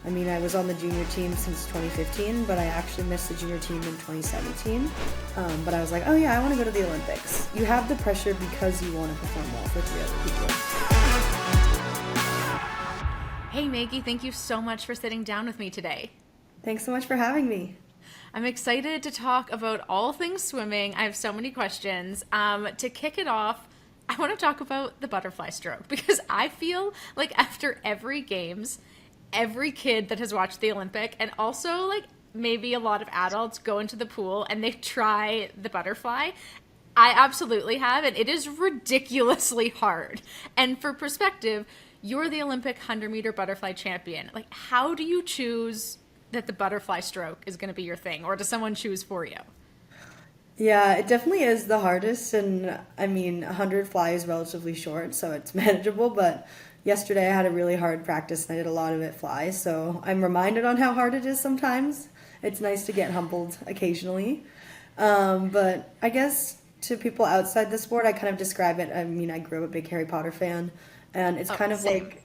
I mean, I was on the junior team since 2015, but I actually missed the junior team in 2017. But I was like, oh yeah, I want to go to the Olympics. You have the pressure because you want to perform well for 3 other people. Hey Maggie, thank you so much for sitting down with me today. Thanks so much for having me. I'm excited to talk about all things swimming. I have so many questions. To kick it off, I want to talk about the butterfly stroke because I feel like after every games, every kid that has watched the Olympic and also like maybe a lot of adults go into the pool and they try the butterfly. I absolutely have, and it is ridiculously hard. And for perspective, you're the Olympic 100-meter butterfly champion. Like, how do you choose that the butterfly stroke is going to be your thing, or does someone choose for you? Yeah, it definitely is the hardest, and I mean, 100 fly is relatively short, so it's manageable, but yesterday I had a really hard practice and I did a lot of it fly, so I'm reminded on how hard it is sometimes. It's nice to get humbled occasionally. But I guess to people outside the sport, I kind of describe it, I mean, I grew up a big Harry Potter fan, and it's Oh, kind of same. like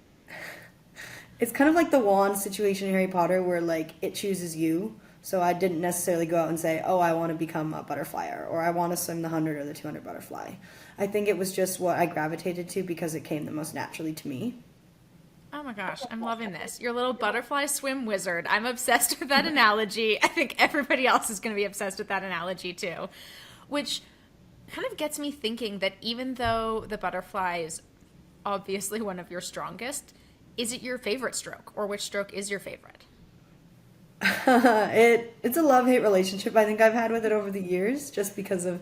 it's kind of like the wand situation in Harry Potter where like it chooses you. So I didn't necessarily go out and say, "Oh, I want to become a butterflyer," or "I want to swim the 100 or the 200 butterfly." I think it was just what I gravitated to because it came the most naturally to me. Oh my gosh, I'm loving this. Your little butterfly swim wizard. I'm obsessed with that analogy. I think everybody else is going to be obsessed with that analogy too. Which kind of gets me thinking that even though the butterfly is obviously one of your strongest, is it your favorite stroke, or which stroke is your favorite? It's a love-hate relationship I think I've had with it over the years just because of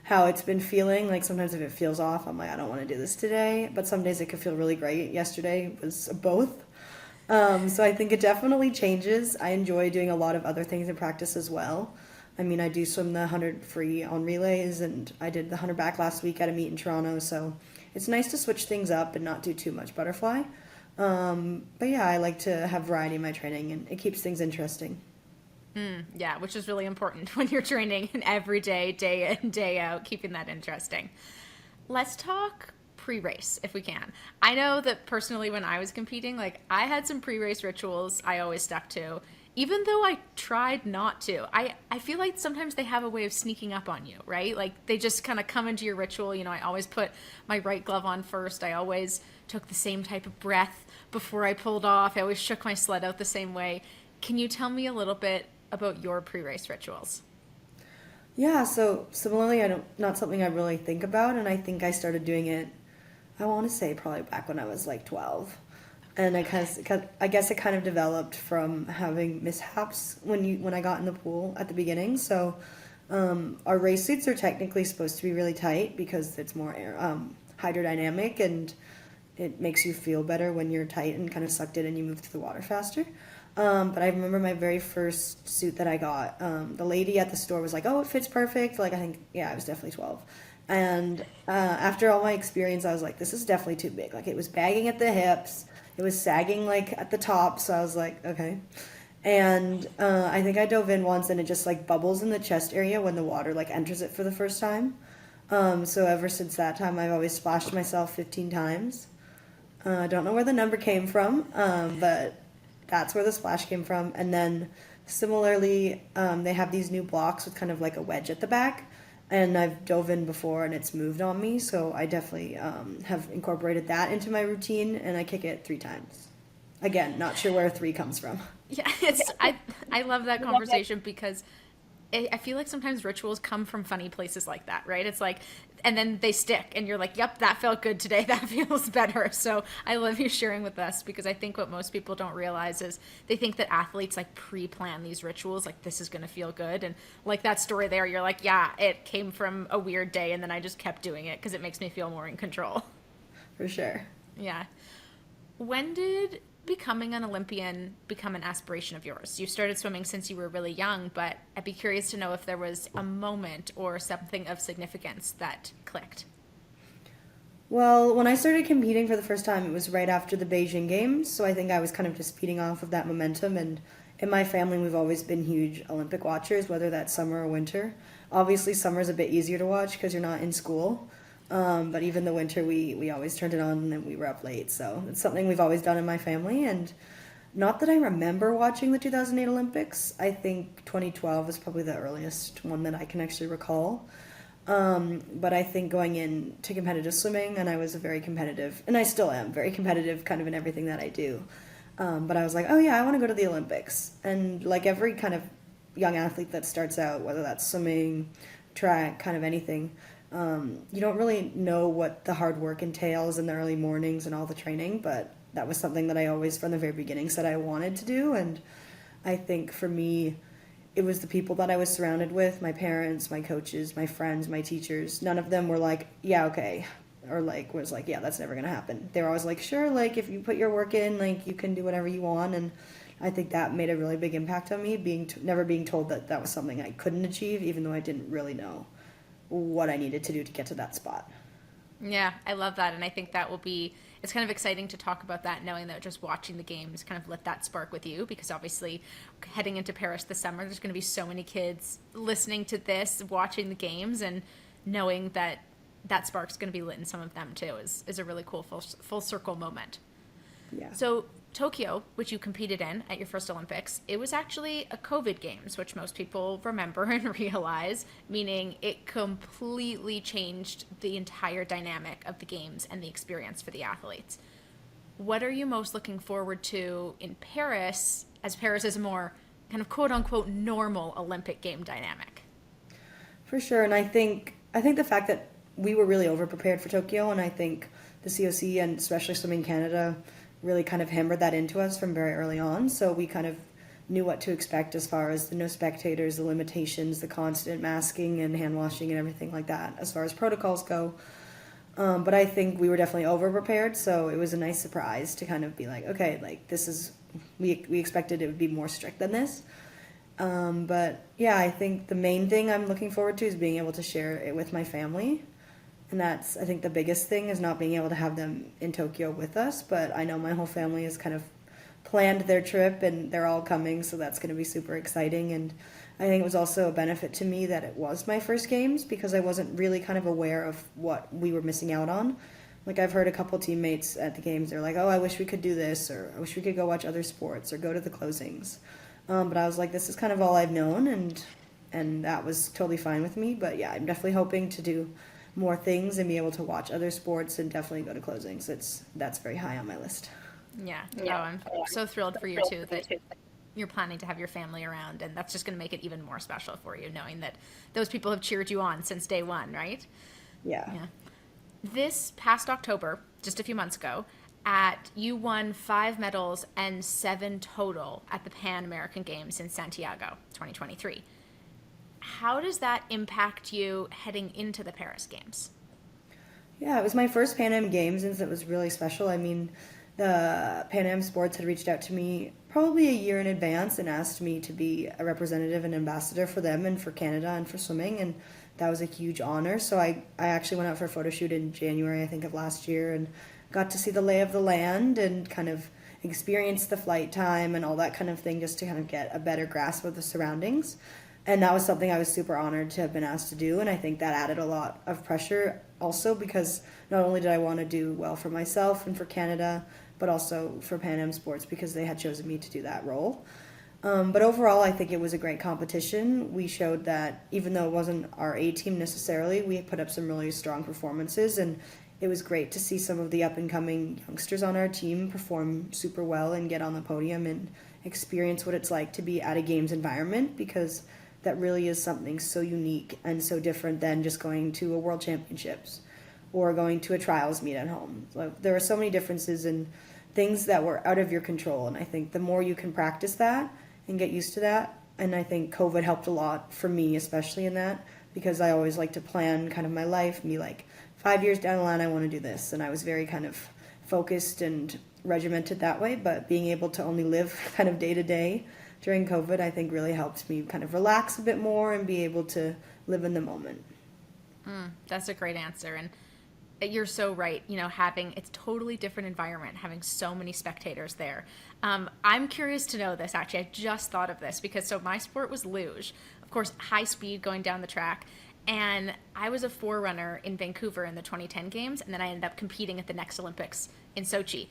how it's been feeling. Like sometimes if it feels off, I'm like, I don't want to do this today. But some days it could feel really great. Yesterday was both. So I think it definitely changes. I enjoy doing a lot of other things in practice as well. I mean, I do swim the 100 free on relays, and I did the 100 back last week at a meet in Toronto. So it's nice to switch things up and not do too much butterfly. But yeah, I like to have variety in my training, and it keeps things interesting. Yeah, which is really important when you're training every day in, day out, keeping that interesting. Let's talk pre-race if we can. I know that personally when I was competing, like I had some pre-race rituals I always stuck to, even though I tried not to. I feel like sometimes they have a way of sneaking up on you, right? Like they just kind of come into your ritual. You know, I always put my right glove on first. I always took the same type of breath before I pulled off. I always shook my sled out the same way. Can you tell me a little bit about your pre-race rituals? Yeah, so similarly, I don't not something I really think about, and I think I started doing it. I want to say probably back when I was like 12, and Okay. I guess it kind of developed from having mishaps when I got in the pool at the beginning. So our race suits are technically supposed to be really tight because it's more hydrodynamic and it makes you feel better when you're tight and kind of sucked in and you move through the water faster. But I remember my very first suit that I got. The lady at the store was like, "Oh, it fits perfect." Like I think, yeah, I was definitely 12. And after all my experience, I was like, "This is definitely too big." Like it was bagging at the hips, it was sagging like at the top. So I was like, "Okay." And I think I dove in once, and it just like bubbles in the chest area when the water like enters it for the first time. So ever since that time, I've always splashed myself 15 times. I don't know where the number came from, but that's where the splash came from. And then similarly, they have these new blocks with kind of like a wedge at the back. And I've dove in before and it's moved on me. So I definitely have incorporated that into my routine and I kick it 3 times. Again, not sure where three comes from. Yeah, I love that conversation because I feel like sometimes rituals come from funny places like that, right? It's like, and then they stick, and you're like, "Yep, that felt good today. That feels better." So I love you sharing with us because I think what most people don't realize is they think that athletes like pre-plan these rituals, like this is going to feel good, and like that story there, you're like, "Yeah, it came from a weird day, and then I just kept doing it because it makes me feel more in control." For sure. Yeah. When did becoming an Olympian become an aspiration of yours? You started swimming since you were really young, but I'd be curious to know if there was a moment or something of significance that clicked. Well, when I started competing for the first time, it was right after the Beijing Games, so I think I was kind of just feeding off of that momentum. And in my family, we've always been huge Olympic watchers, whether that's summer or winter. Obviously, summer's a bit easier to watch because you're not in school. But even the winter, we always turned it on and we were up late. So it's something we've always done in my family. And Not that I remember watching the 2008 Olympics. I think 2012 is probably the earliest one that I can actually recall. But I think going into competitive swimming, and I was a very competitive, and I still am very competitive kind of in everything that I do. But I was like, oh yeah, I want to go to the Olympics. And like every kind of young athlete that starts out, whether that's swimming, track, kind of anything, you don't really know what the hard work entails in the early mornings and all the training, but that was something that I always, from the very beginning, said I wanted to do. And I think for me, it was the people that I was surrounded with, my parents, my coaches, my friends, my teachers. None of them were like, yeah, okay. Or like, was like, yeah, that's never going to happen. They were always like, sure, like if you put your work in, like you can do whatever you want. And I think that made a really big impact on me, never being told that that was something I couldn't achieve, even though I didn't really know what I needed to do to get to that spot. Yeah, I love that. And I think that will be, it's kind of exciting to talk about that, knowing that just watching the games kind of lit that spark with you, because obviously heading into Paris this summer, there's going to be so many kids listening to this, watching the games, and knowing that that spark's going to be lit in some of them too is a really cool full circle moment. Yeah. So Tokyo, which you competed in at your first Olympics, it was actually a COVID Games, which most people remember and realize, meaning it completely changed the entire dynamic of the games and the experience for the athletes. What are you most looking forward to in Paris, as Paris is a more kind of quote unquote normal Olympic game dynamic? For sure, and I think the fact that we were really overprepared for Tokyo, and I think the COC and especially Swimming Canada really kind of hammered that into us from very early on. So we kind of knew what to expect as far as the no spectators, the limitations, the constant masking and hand washing and everything like that as far as protocols go. But I think we were definitely over-prepared, so it was a nice surprise to kind of be like, okay, like this is, we expected it would be more strict than this. But yeah, I think the main thing I'm looking forward to is being able to share it with my family. And that's, I think, the biggest thing is not being able to have them in Tokyo with us. But I know my whole family has kind of planned their trip and they're all coming, so that's going to be super exciting. And I think it was also a benefit to me that it was my first games, because I wasn't really kind of aware of what we were missing out on. Like I've heard a couple teammates at the games, they're like, oh, I wish we could do this, or I wish we could go watch other sports or go to the closings. But I was like, this is kind of all I've known, and that was totally fine with me. But yeah, I'm definitely hoping to do more things and be able to watch other sports and definitely go to closings. That's very high on my list. Yeah. Oh, I'm so thrilled for you too that you're planning to have your family around, and that's just going to make it even more special for you, knowing that those people have cheered you on since day one, right? Yeah. This past October, just a few months ago, you won 5 medals and 7 total at the Pan American Games in Santiago, 2023. How does that impact you heading into the Paris Games? Yeah, it was my first Pan Am Games, and it was really special. I mean, the Pan Am Sports had reached out to me probably a year in advance and asked me to be a representative and ambassador for them and for Canada and for swimming, and that was a huge honor. So I actually went out for a photo shoot in January, I think, of last year, and got to see the lay of the land and kind of experience the flight time and all that kind of thing, just to kind of get a better grasp of the surroundings. And that was something I was super honored to have been asked to do, and I think that added a lot of pressure also, because not only did I want to do well for myself and for Canada, but also for Pan Am Sports, because they had chosen me to do that role. But overall, I think it was a great competition. We showed that even though it wasn't our A team necessarily, we put up some really strong performances, and it was great to see some of the up-and-coming youngsters on our team perform super well and get on the podium and experience what it's like to be at a games environment, because that really is something so unique and so different than just going to a World Championships or going to a trials meet at home. So there are so many differences and things that were out of your control, and I think the more you can practice that and get used to that, and I think COVID helped a lot for me, especially in that, because I always like to plan kind of my life, and be like, 5 years down the line I want to do this, and I was very kind of focused and regimented that way. But being able to only live kind of day to day during COVID, I think really helped me kind of relax a bit more and be able to live in the moment. That's a great answer. And you're so right. You know, it's totally different environment, having so many spectators there. I'm curious to know this, actually. I just thought of this because my sport was luge. Of course, high speed going down the track. And I was a forerunner in Vancouver in the 2010 games. And then I ended up competing at the next Olympics in Sochi.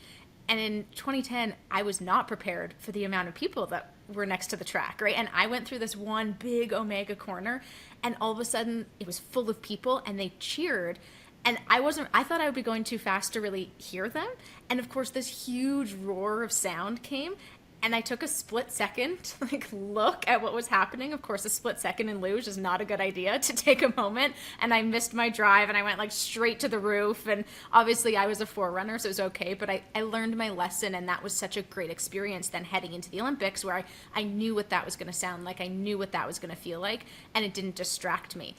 And in 2010, I was not prepared for the amount of people that were next to the track, right? And I went through this one big Omega corner, and all of a sudden it was full of people and they cheered. And I thought I would be going too fast to really hear them. And of course, this huge roar of sound came. And I took a split second to look at what was happening. Of course, a split second in luge is not a good idea to take a moment. And I missed my drive and I went straight to the roof. And obviously I was a forerunner, so it was okay. But I learned my lesson, and that was such a great experience then heading into the Olympics, where I knew what that was going to sound like. I knew what that was going to feel like, and it didn't distract me.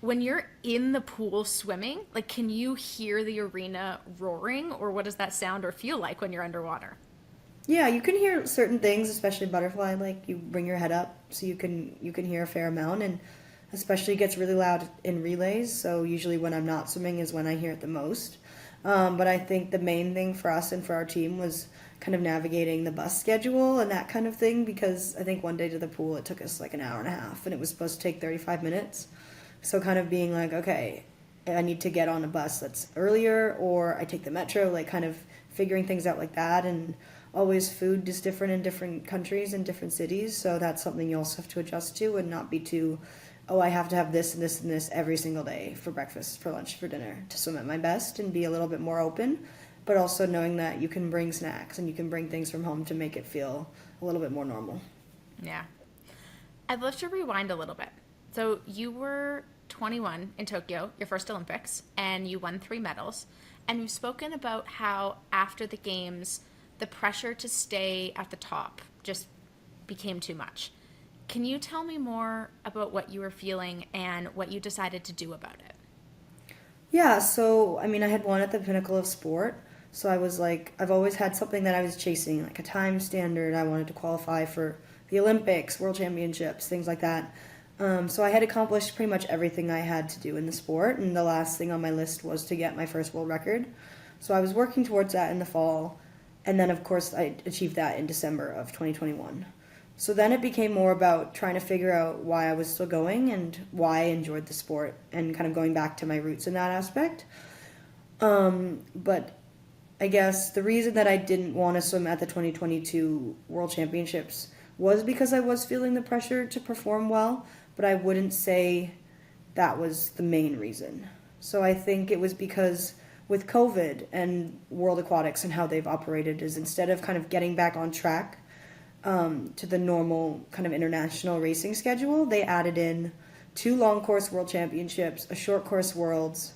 When you're in the pool swimming, can you hear the arena roaring, or what does that sound or feel like when you're underwater? Yeah, you can hear certain things, especially butterfly. You bring your head up, so you can hear a fair amount, and especially it gets really loud in relays. So usually when I'm not swimming is when I hear it the most. But I think the main thing for us and for our team was kind of navigating the bus schedule and that kind of thing, because I think one day to the pool it took us an hour and a half, and it was supposed to take 35 minutes. So kind of being okay, I need to get on a bus that's earlier, or I take the metro, kind of figuring things out like that. And always food is different in different countries and different cities, so that's something you also have to adjust to, and not be too, I have to have this and this and this every single day for breakfast, for lunch, for dinner, to swim at my best, and be a little bit more open, but also knowing that you can bring snacks and you can bring things from home to make it feel a little bit more normal. Yeah. I'd love to rewind a little bit. So you were 21 in Tokyo, your first Olympics, and you won 3 medals, and you've spoken about how after the games the pressure to stay at the top just became too much. Can you tell me more about what you were feeling and what you decided to do about it? Yeah, so I had won at the pinnacle of sport, so I was I've always had something that I was chasing, a time standard. I wanted to qualify for the Olympics, World Championships, things like that. So I had accomplished pretty much everything I had to do in the sport, and the last thing on my list was to get my first world record. So I was working towards that in the fall. And then, of course, I achieved that in December of 2021. So then it became more about trying to figure out why I was still going and why I enjoyed the sport, and kind of going back to my roots in that aspect. But I guess the reason that I didn't want to swim at the 2022 World Championships was because I was feeling the pressure to perform well, but I wouldn't say that was the main reason. So I think it was because with COVID and World Aquatics and how they've operated, is instead of kind of getting back on track to the normal kind of international racing schedule, they added in 2 long course World Championships, a short course Worlds,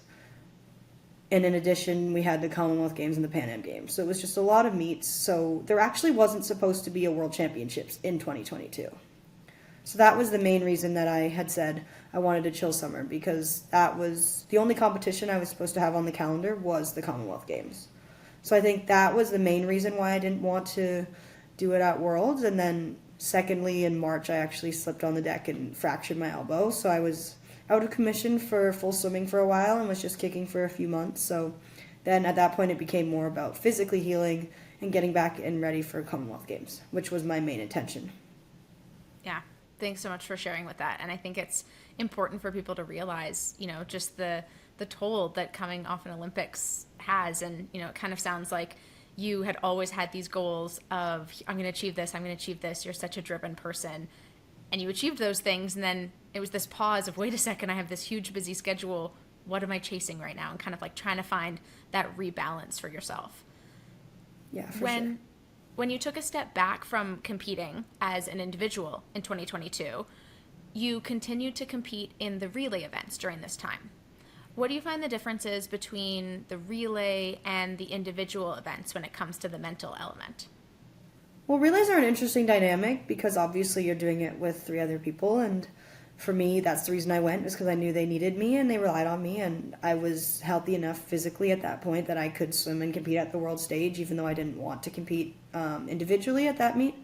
and in addition we had the Commonwealth Games and the Pan Am Games. So it was just a lot of meets. So there actually wasn't supposed to be a World Championships in 2022. So that was the main reason that I had said I wanted to chill summer, because that was the only competition I was supposed to have on the calendar was the Commonwealth Games. So I think that was the main reason why I didn't want to do it at Worlds. And then secondly, in March, I actually slipped on the deck and fractured my elbow. So I was out of commission for full swimming for a while and was just kicking for a few months. So then at that point, it became more about physically healing and getting back and ready for Commonwealth Games, which was my main intention. Yeah. Thanks so much for sharing with that. And I think it's important for people to realize, just the toll that coming off an Olympics has. And, it kind of sounds like you had always had these goals of, I'm going to achieve this, I'm going to achieve this. You're such a driven person. And you achieved those things. And then it was this pause of, wait a second, I have this huge busy schedule. What am I chasing right now? And kind of trying to find that rebalance for yourself. Yeah, for sure. When you took a step back from competing as an individual in 2022, you continued to compete in the relay events during this time. What do you find the differences between the relay and the individual events when it comes to the mental element? Well, relays are an interesting dynamic because obviously you're doing it with 3 other people, and for me, that's the reason I went, was because I knew they needed me and they relied on me, and I was healthy enough physically at that point that I could swim and compete at the world stage, even though I didn't want to compete individually at that meet.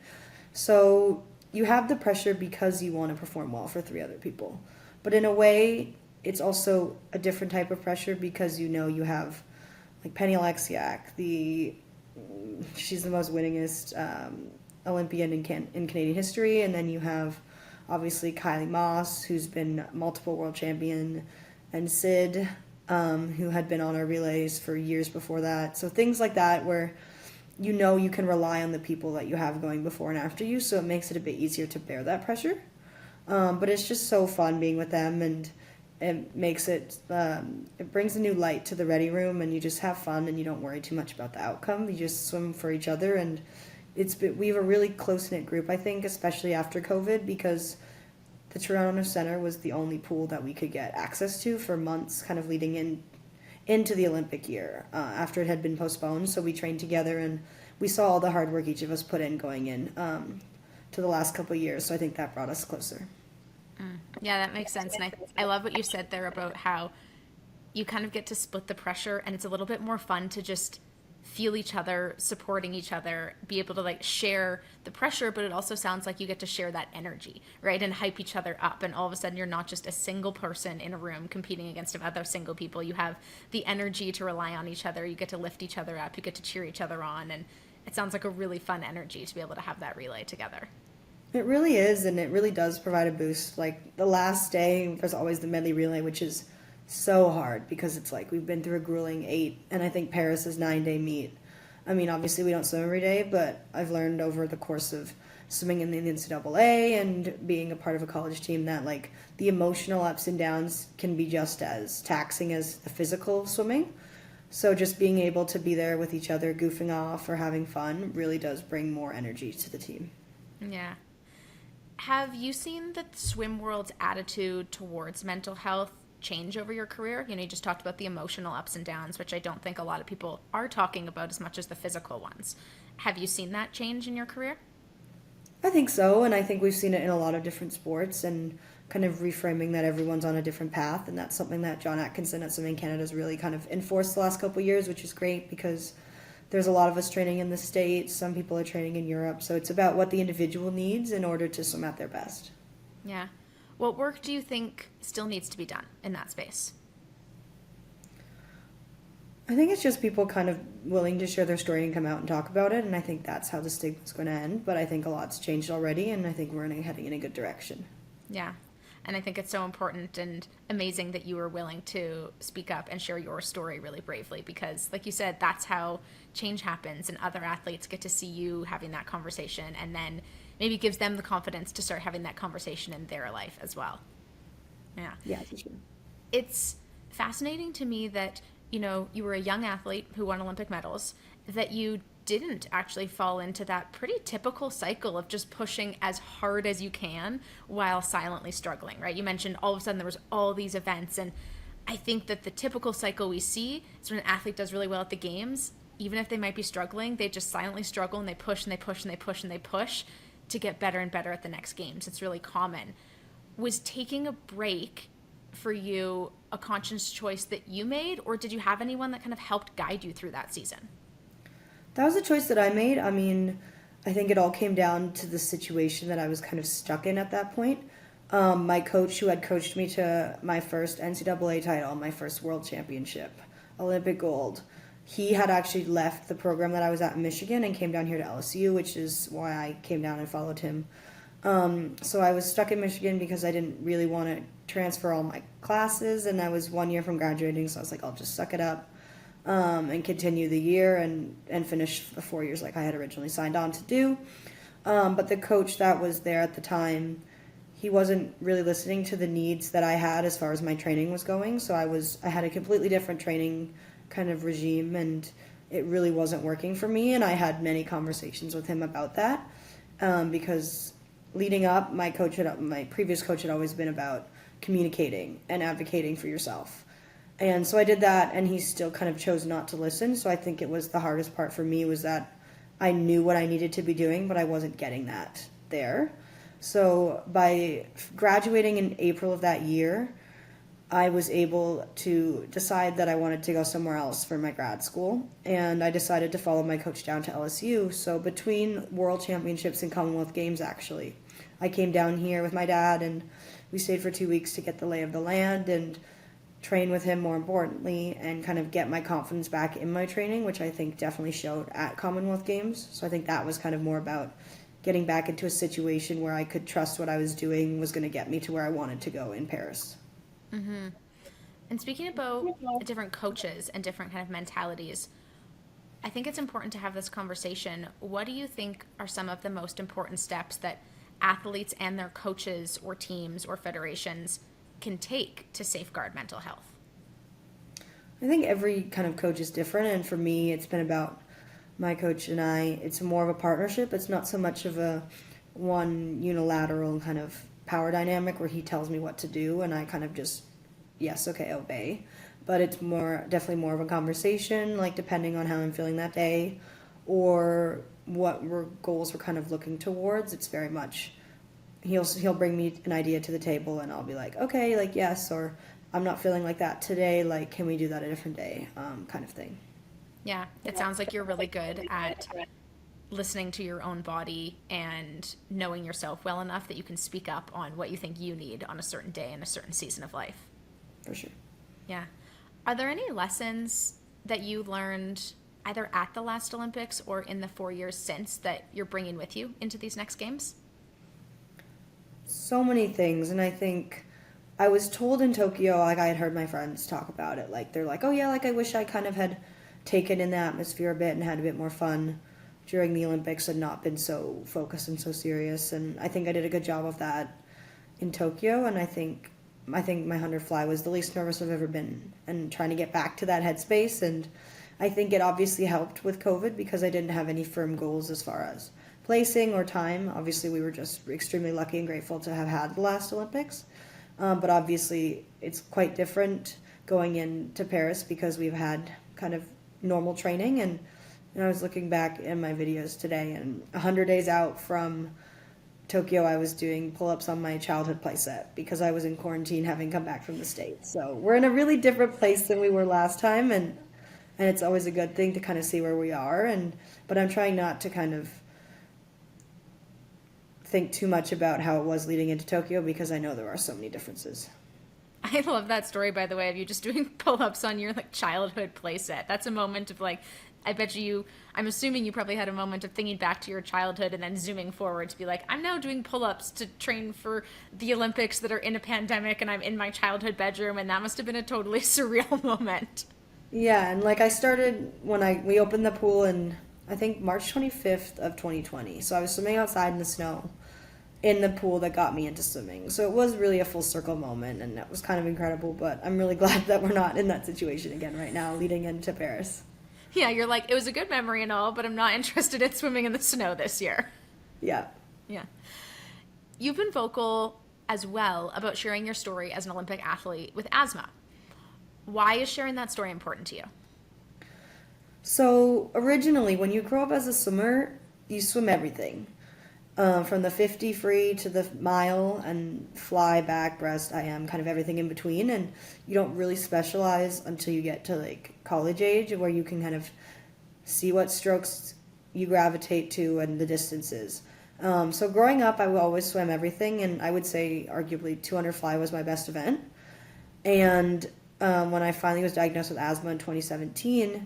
So you have the pressure because you want to perform well for 3 other people. But in a way, it's also a different type of pressure because you have Penny Alexiak, she's the most winningest Olympian in Canadian history, and then you have obviously Kylie Moss, who's been multiple world champion, and Sid, who had been on our relays for years before that. So things like that where you know you can rely on the people that you have going before and after you, so it makes it a bit easier to bear that pressure. But it's just so fun being with them, and it makes it brings a new light to the ready room, and you just have fun and you don't worry too much about the outcome. You just swim for each other, and we have a really close-knit group, I think, especially after COVID, because the Toronto Center was the only pool that we could get access to for months kind of leading into the Olympic year after it had been postponed. So we trained together, and we saw all the hard work each of us put in going in to the last couple of years. So I think that brought us closer. Yeah, that makes sense. And I love what you said there about how you kind of get to split the pressure, and it's a little bit more fun to just feel each other, supporting each other, be able to like share the pressure, but it also sounds like you get to share that energy, right? And hype each other up. And all of a sudden you're not just a single person in a room competing against other single people. You have the energy to rely on each other. You get to lift each other up. You get to cheer each other on. And it sounds like a really fun energy to be able to have that relay together. It really is, and it really does provide a boost. Like the last day, there's always the medley relay, which is so hard because it's like we've been through a grueling 8, and I think Paris is 9-day meet. I mean, obviously we don't swim every day, but I've learned over the course of swimming in the NCAA and being a part of a college team that like the emotional ups and downs can be just as taxing as the physical swimming. So just being able to be there with each other, goofing off or having fun, really does bring more energy to the team. Yeah. Have you seen the swim world's attitude towards mental health change over your career? You know, you just talked about the emotional ups and downs, which I don't think a lot of people are talking about as much as the physical ones. Have you seen that change in your career? I think so, and I think we've seen it in a lot of different sports, and kind of reframing that everyone's on a different path, and that's something that John Atkinson at Swimming Canada has really kind of enforced the last couple of years, which is great because there's a lot of us training in the States, some people are training in Europe, so it's about what the individual needs in order to swim at their best. Yeah. What work do you think still needs to be done in that space? I think it's just people kind of willing to share their story and come out and talk about it, and I think that's how the stigma's going to end, but I think a lot's changed already, and I think we're heading in a good direction. Yeah. And I think it's so important and amazing that you were willing to speak up and share your story really bravely because, like you said, that's how change happens, and other athletes get to see you having that conversation, and then maybe gives them the confidence to start having that conversation in their life as well. Yeah. Yeah, for sure. It's fascinating to me that, you know, you were a young athlete who won Olympic medals, that you didn't actually fall into that pretty typical cycle of just pushing as hard as you can while silently struggling, right? You mentioned all of a sudden there was all these events, and I think that the typical cycle we see is when an athlete does really well at the games, even if they might be struggling, they just silently struggle and they push and they push and they push and they push to get better and better at the next games. It's really common. Was taking a break for you a conscious choice that you made, or did you have anyone that kind of helped guide you through that season? That was a choice that I made. I mean, I think it all came down to the situation that I was kind of stuck in at that point. My coach, who had coached me to my first NCAA title, my first world championship, Olympic gold, he had actually left the program that I was at in Michigan and came down here to LSU, which is why I came down and followed him. So I was stuck in Michigan because I didn't really want to transfer all my classes, and I was 1 year from graduating, so I was like, I'll just suck it up. And continue the year and finish the 4 years like I had originally signed on to do. But the coach that was there at the time, he wasn't really listening to the needs that I had as far as my training was going. So I had a completely different training kind of regime, and it really wasn't working for me. And I had many conversations with him about that because leading up, my previous coach had always been about communicating and advocating for yourself. And so I did that, and he still kind of chose not to listen. So I think it was the hardest part for me was that I knew what I needed to be doing, but I wasn't getting that there. So by graduating in April of that year, I was able to decide that I wanted to go somewhere else for my grad school, and I decided to follow my coach down to LSU. So between World Championships and Commonwealth Games, actually, I came down here with my dad, and we stayed for 2 weeks to get the lay of the land and train with him, more importantly, and kind of get my confidence back in my training, which I think definitely showed at Commonwealth Games. So I think that was kind of more about getting back into a situation where I could trust what I was doing was going to get me to where I wanted to go in Paris. Mm-hmm. And speaking about different coaches and different kind of mentalities, I think it's important to have this conversation. What do you think are some of the most important steps that athletes and their coaches or teams or federations can take to safeguard mental health? I think every kind of coach is different, and for me, it's been about my coach and I. It's more of a partnership. It's not so much of a one unilateral kind of power dynamic where he tells me what to do and I kind of just, yes, okay, obey. But it's definitely more of a conversation, like depending on how I'm feeling that day or what goals we're kind of looking towards. It's very much, he'll bring me an idea to the table and I'll be like, okay, like yes, or I'm not feeling like that today, like can we do that a different day, kind of thing. Yeah, it sounds like you're really good at listening to your own body and knowing yourself well enough that you can speak up on what you think you need on a certain day in a certain season of life. For sure. Yeah. Are there any lessons that you learned either at the last Olympics or in the 4 years since that you're bringing with you into these next games? So many things, and I think I was told in Tokyo, like I had heard my friends talk about it, like they're like, oh yeah, like I wish I kind of had taken in the atmosphere a bit and had a bit more fun during the Olympics and not been so focused and so serious. And I think I did a good job of that in Tokyo, and I think my 100 fly was the least nervous I've ever been, and trying to get back to that headspace. And I think it obviously helped with COVID because I didn't have any firm goals as far as placing or time. Obviously, we were just extremely lucky and grateful to have had the last Olympics. But obviously, it's quite different going into Paris because we've had kind of normal training. And I was looking back in my videos today, and 100 days out from Tokyo, I was doing pull-ups on my childhood playset because I was in quarantine having come back from the States. So we're in a really different place than we were last time, and it's always a good thing to kind of see where we are. But I'm trying not to kind of think too much about how it was leading into Tokyo because I know there are so many differences. I love that story, by the way, of you just doing pull-ups on your like childhood playset. That's a moment of like, I bet I'm assuming you probably had a moment of thinking back to your childhood and then zooming forward to be like, I'm now doing pull-ups to train for the Olympics that are in a pandemic and I'm in my childhood bedroom, and that must have been a totally surreal moment. Yeah, and like I started when we opened the pool in I think March 25th of 2020. So I was swimming outside in the snow in the pool that got me into swimming. So it was really a full circle moment, and that was kind of incredible, but I'm really glad that we're not in that situation again right now leading into Paris. Yeah, you're like, it was a good memory and all, but I'm not interested in swimming in the snow this year. Yeah. Yeah. You've been vocal as well about sharing your story as an Olympic athlete with asthma. Why is sharing that story important to you? So originally, when you grow up as a swimmer, you swim everything. From the 50 free to the mile and fly, back, breast, IM, kind of everything in between. And you don't really specialize until you get to like college age where you can kind of see what strokes you gravitate to and the distances. So growing up, I would always swim everything, and I would say arguably 200 fly was my best event. And when I finally was diagnosed with asthma in 2017,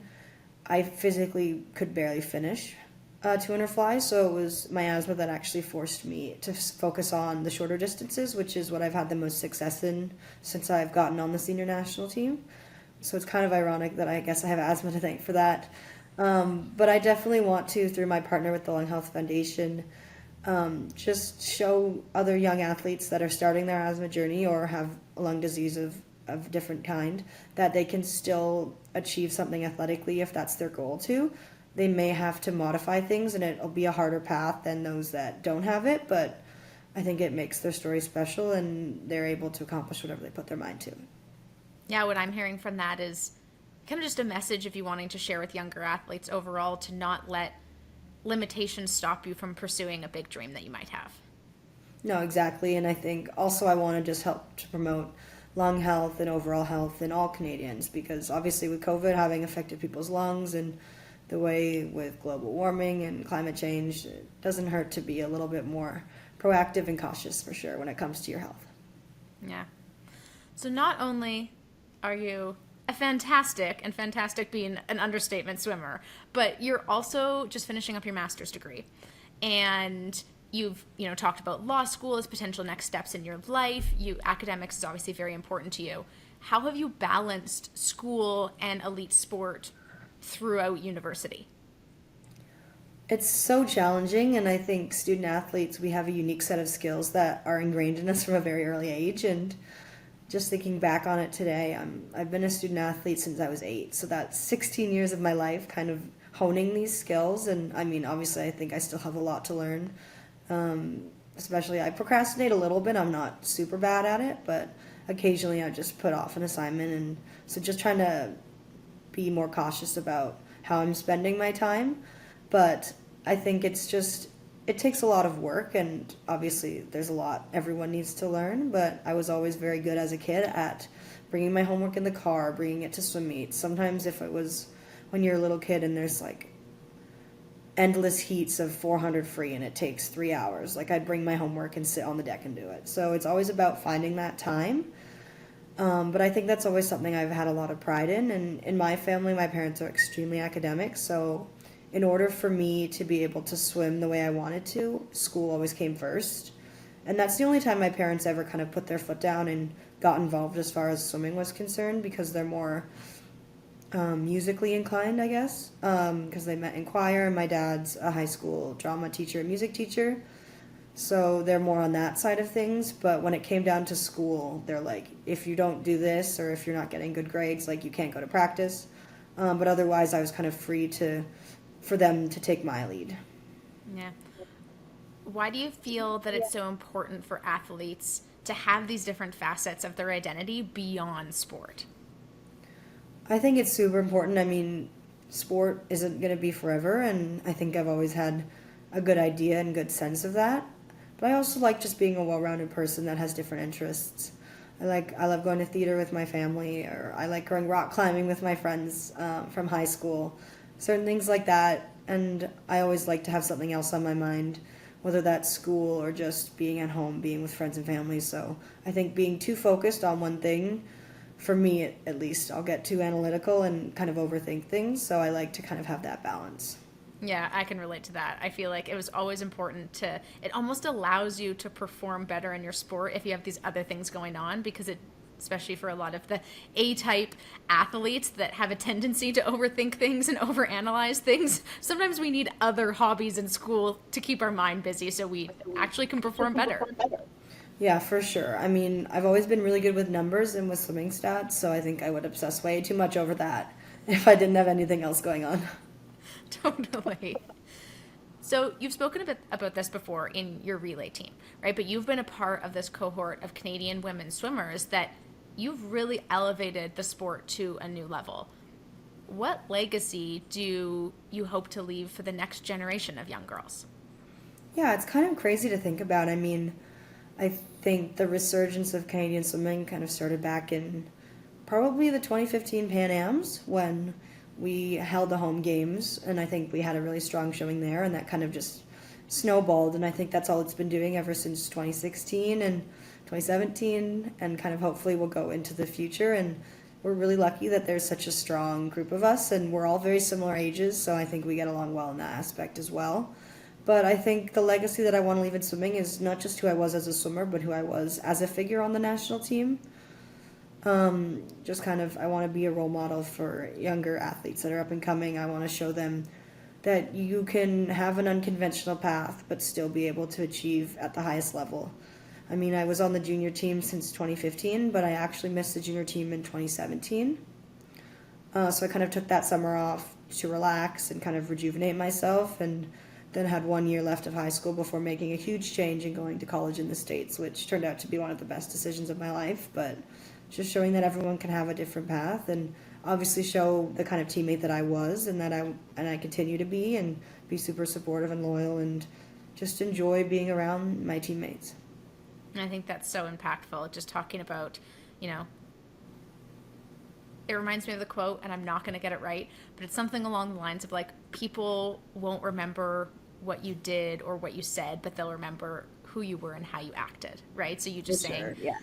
I physically could barely finish 200 fly, so it was my asthma that actually forced me to focus on the shorter distances, which is what I've had the most success in since I've gotten on the senior national team. So it's kind of ironic that I guess I have asthma to thank for that. But I definitely want to, through my partner with the Lung Health Foundation, just show other young athletes that are starting their asthma journey or have a lung disease of different kind that they can still achieve something athletically if that's their goal too. They may have to modify things and it'll be a harder path than those that don't have it, but I think it makes their story special and they're able to accomplish whatever they put their mind to. Yeah, what I'm hearing from that is kind of just a message if you wanting to share with younger athletes overall to not let limitations stop you from pursuing a big dream that you might have. No, exactly. And I think also I want to just help to promote lung health and overall health in all Canadians, because obviously with COVID having affected people's lungs and the way with global warming and climate change, it doesn't hurt to be a little bit more proactive and cautious for sure when it comes to your health. Yeah. So not only are you a fantastic being an understatement swimmer, but you're also just finishing up your master's degree. And you've, talked about law school as potential next steps in your life. Academics is obviously very important to you. How have you balanced school and elite sport throughout university? It's so challenging, and I think student athletes, we have a unique set of skills that are ingrained in us from a very early age. And just thinking back on it today, I've been a student athlete since I was 8, so that's 16 years of my life kind of honing these skills. And I mean, obviously, I think I still have a lot to learn. Especially, I procrastinate a little bit. I'm not super bad at it, but occasionally I just put off an assignment, and so just trying to be more cautious about how I'm spending my time. But I think it takes a lot of work, and obviously there's a lot everyone needs to learn, but I was always very good as a kid at bringing my homework in the car, bringing it to swim meets. Sometimes if it was when you're a little kid and there's like endless heats of 400 free and it takes 3 hours, like I'd bring my homework and sit on the deck and do it. So it's always about finding that time. But I think that's always something I've had a lot of pride in. And in my family, my parents are extremely academic, so in order for me to be able to swim the way I wanted to, school always came first. And that's the only time my parents ever kind of put their foot down and got involved as far as swimming was concerned, because they're more musically inclined, I guess, because they met in choir, and my dad's a high school drama teacher and music teacher. So they're more on that side of things. But when it came down to school, they're like, if you don't do this or if you're not getting good grades, like you can't go to practice. But otherwise, I was kind of free for them to take my lead. Yeah. Why do you feel that it's so important for athletes to have these different facets of their identity beyond sport? I think it's super important. I mean, sport isn't going to be forever, and I think I've always had a good idea and good sense of that. But I also like just being a well-rounded person that has different interests. I love going to theater with my family, or I like going rock climbing with my friends from high school. Certain things like that, and I always like to have something else on my mind, whether that's school or just being at home, being with friends and family. So I think being too focused on one thing, for me at least, I'll get too analytical and kind of overthink things, so I like to kind of have that balance. Yeah, I can relate to that. I feel like it was always important it almost allows you to perform better in your sport if you have these other things going on, because especially for a lot of the A-type athletes that have a tendency to overthink things and overanalyze things. Sometimes we need other hobbies in school to keep our mind busy so we actually can perform better. Yeah, for sure. I mean, I've always been really good with numbers and with swimming stats, so I think I would obsess way too much over that if I didn't have anything else going on. Totally. So you've spoken a bit about this before in your relay team, right? But you've been a part of this cohort of Canadian women swimmers that you've really elevated the sport to a new level. What legacy do you hope to leave for the next generation of young girls? Yeah, it's kind of crazy to think about. I mean, I think the resurgence of Canadian swimming kind of started back in probably the 2015 Pan Ams, when we held the home games, and I think we had a really strong showing there, and that kind of just snowballed, and I think that's all it's been doing ever since 2016 and 2017, and kind of hopefully will go into the future. And we're really lucky that there's such a strong group of us, and we're all very similar ages, so I think we get along well in that aspect as well. But I think the legacy that I want to leave in swimming is not just who I was as a swimmer, but who I was as a figure on the national team. Just kind of, I want to be a role model for younger athletes that are up and coming. I want to show them that you can have an unconventional path, but still be able to achieve at the highest level. I mean, I was on the junior team since 2015, but I actually missed the junior team in 2017. So I kind of took that summer off to relax and kind of rejuvenate myself, and then had 1 year left of high school before making a huge change and going to college in the States, which turned out to be one of the best decisions of my life. But just showing that everyone can have a different path, and obviously show the kind of teammate that I was, and that I continue to be, and be super supportive and loyal, and just enjoy being around my teammates. I think that's so impactful. Just talking about, it reminds me of the quote, and I'm not going to get it right, but it's something along the lines of like, people won't remember what you did or what you said, but they'll remember who you were and how you acted, right? So you just saying, yeah,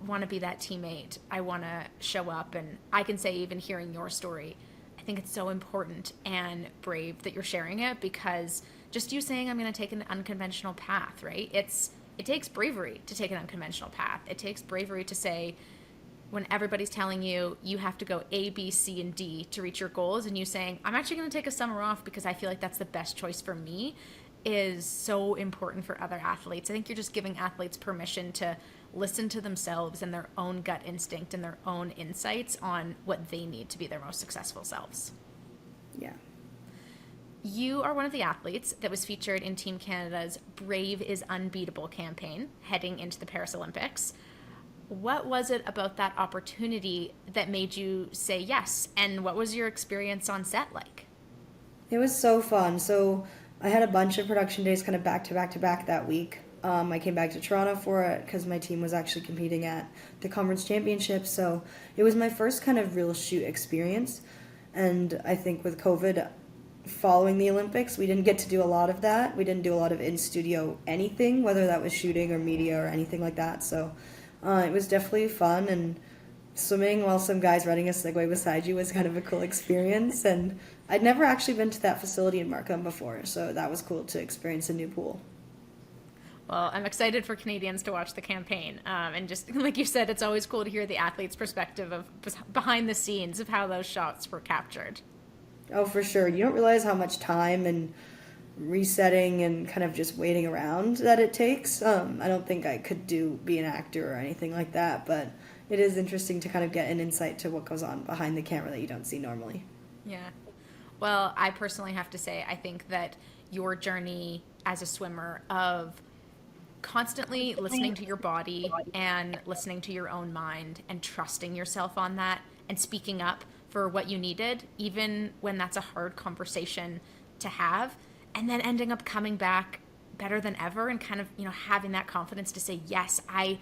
want to be that teammate. I want to show up, and I can say, even hearing your story, I think it's so important and brave that you're sharing it, because just you saying I'm going to take an unconventional path, right? It takes bravery to take an unconventional path. It takes bravery to say, when everybody's telling you you have to go A, B, C, and D to reach your goals, and you saying, I'm actually going to take a summer off because I feel like that's the best choice for me, is so important for other athletes. I think you're just giving athletes permission to listen to themselves and their own gut instinct and their own insights on what they need to be their most successful selves. Yeah. You are one of the athletes that was featured in Team Canada's Brave is Unbeatable campaign heading into the Paris Olympics. What was it about that opportunity that made you say yes? And what was your experience on set like? It was so fun. So I had a bunch of production days kind of back to back to back that week. I came back to Toronto for it because my team was actually competing at the conference championship. So it was my first kind of real shoot experience. And I think with COVID following the Olympics, we didn't get to do a lot of that. We didn't do a lot of in-studio anything, whether that was shooting or media or anything like that. So it was definitely fun, and swimming while some guy's running a Segway beside you was kind of a cool experience. And I'd never actually been to that facility in Markham before, so that was cool to experience a new pool. Well, I'm excited for Canadians to watch the campaign. And just like you said, it's always cool to hear the athlete's perspective of behind the scenes of how those shots were captured. Oh, for sure. You don't realize how much time and resetting and kind of just waiting around that it takes. I don't think I could be an actor or anything like that, but it is interesting to kind of get an insight to what goes on behind the camera that you don't see normally. Yeah. Well, I personally have to say, I think that your journey as a swimmer of constantly listening to your body and listening to your own mind and trusting yourself on that and speaking up for what you needed, even when that's a hard conversation to have, and then ending up coming back better than ever and kind of, having that confidence to say, yes, I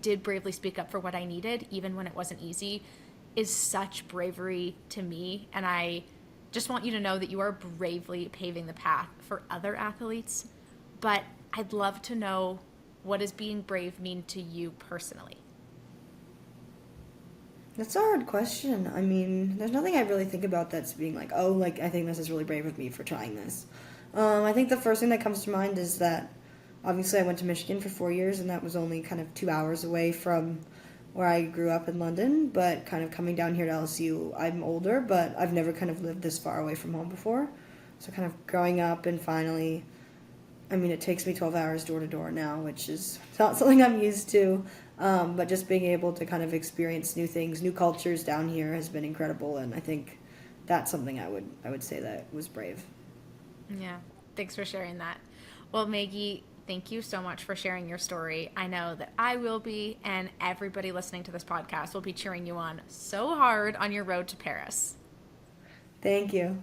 did bravely speak up for what I needed, even when it wasn't easy, is such bravery to me. And I just want you to know that you are bravely paving the path for other athletes. But I'd love to know, what does being brave mean to you personally? That's a hard question. I mean, there's nothing I really think about that's being like, oh, like, I think this is really brave of me for trying this. I think the first thing that comes to mind is that obviously I went to Michigan for 4 years, and that was only kind of 2 hours away from where I grew up in London. But kind of coming down here to LSU, I'm older, but I've never kind of lived this far away from home before. So kind of growing up and finally, I mean, it takes me 12 hours door to door now, which is not something I'm used to. But just being able to kind of experience new things, new cultures down here has been incredible, and I think that's something I would say that was brave. Yeah, thanks for sharing that. Well, Maggie, thank you so much for sharing your story. I know that I will be, and everybody listening to this podcast will be cheering you on so hard on your road to Paris. Thank you.